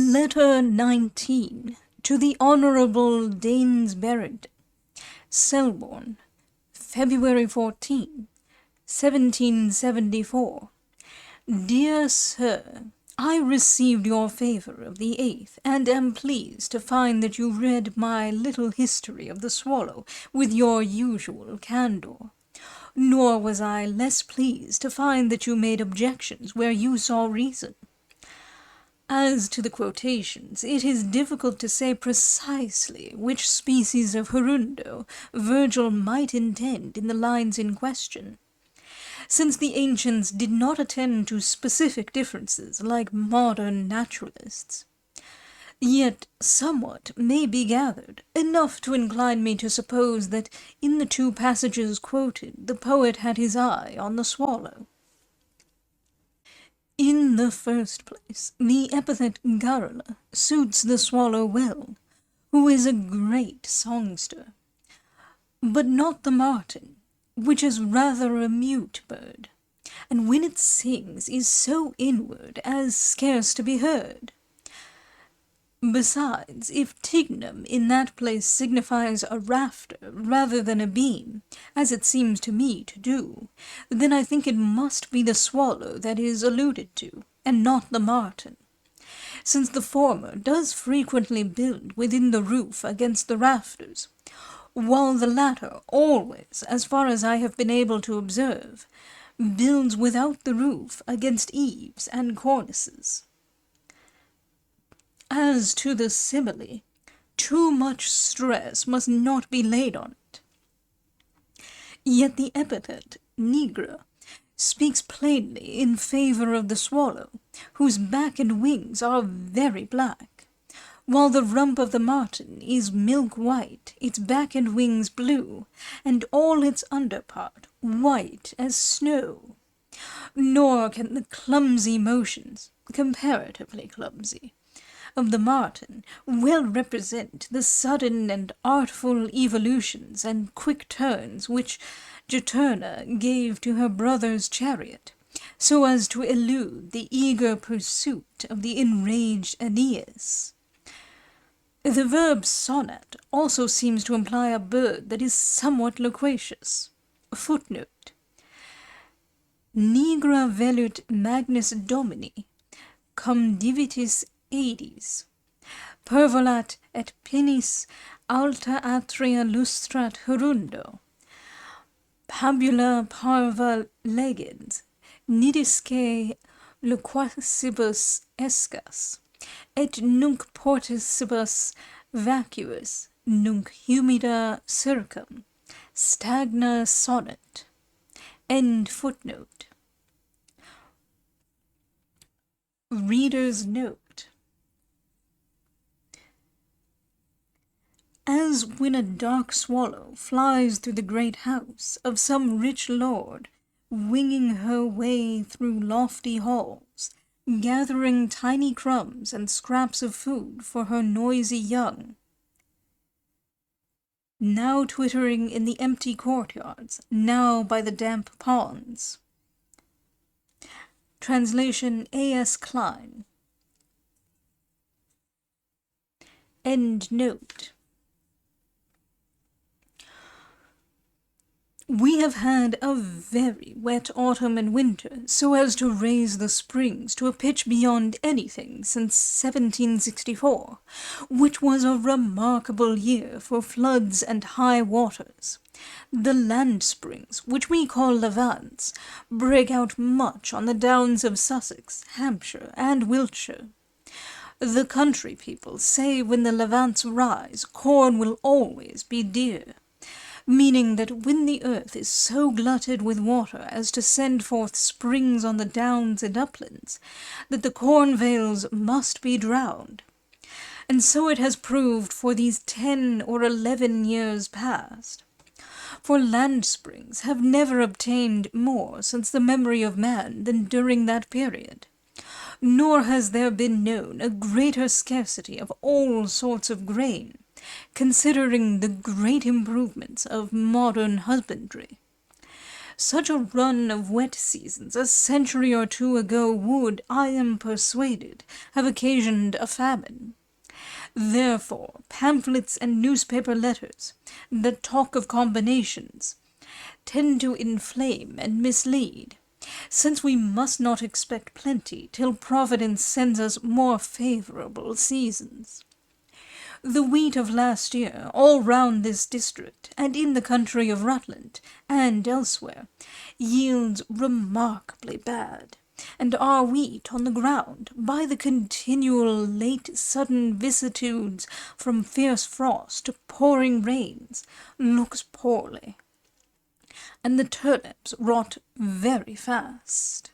Letter 19 to the Honourable Daines Barrington, Selborne, February 14, 1774. Dear Sir, I received your favour of the 8th, and am pleased to find that you read my little history of the swallow with your usual candour. Nor was I less pleased to find that you made objections where you saw reason. As to the quotations, it is difficult to say precisely which species of hirundo Virgil might intend in the lines in question, since the ancients did not attend to specific differences like modern naturalists. Yet somewhat may be gathered, enough to incline me to suppose that in the two passages quoted the poet had his eye on the swallow. In the first place, the epithet garrula suits the swallow well, who is a great songster, but not the martin, which is rather a mute bird, and when it sings is so inward as scarce to be heard. Besides, if tignum in that place signifies a rafter rather than a beam, as it seems to me to do, then I think it must be the swallow that is alluded to, and not the martin, since the former does frequently build within the roof against the rafters, while the latter always, as far as I have been able to observe, builds without the roof against eaves and cornices. As to the simile, too much stress must not be laid on it. Yet the epithet nigra speaks plainly in favour of the swallow, whose back and wings are very black, while the rump of the martin is milk white, its back and wings blue, and all its under part white as snow. Nor can the clumsy motions, comparatively clumsy, of the martin well represent the sudden and artful evolutions and quick turns which Juturna gave to her brother's chariot, so as to elude the eager pursuit of the enraged Aeneas. The verb sonnet also seems to imply a bird that is somewhat loquacious. Footnote: Nigra velut magnus domini, cum divitis Aedes, pervolat et pinnis alta atria lustrat hirundo, pabula parva legens, nidisque loquacibus escas, et nunc porticibus vacuus, nunc humida circum, stagna sonnet. End footnote. Reader's note. As when a dark swallow flies through the great house of some rich lord, winging her way through lofty halls, gathering tiny crumbs and scraps of food for her noisy young, now twittering in the empty courtyards, now by the damp ponds. Translation A.S. Klein. End note. We have had a very wet autumn and winter, so as to raise the springs to a pitch beyond anything since 1764, which was a remarkable year for floods and high waters. The land springs, which we call levants, break out much on the downs of Sussex, Hampshire, and Wiltshire. The country people say when the levants rise, corn will always be dear, meaning that when the earth is so glutted with water as to send forth springs on the downs and uplands, that the cornvales must be drowned. And so it has proved for these 10 or 11 years past. For land springs have never obtained more since the memory of man than during that period. Nor has there been known a greater scarcity of all sorts of grain, considering the great improvements of modern husbandry. Such a run of wet seasons a century or two ago would, I am persuaded, have occasioned a famine. Therefore, pamphlets and newspaper letters that talk of combinations tend to inflame and mislead, since we must not expect plenty till Providence sends us more favourable seasons. The wheat of last year, all round this district, and in the country of Rutland, and elsewhere, yields remarkably bad, and our wheat on the ground, by the continual late sudden vicissitudes from fierce frost to pouring rains, looks poorly, and the turnips rot very fast.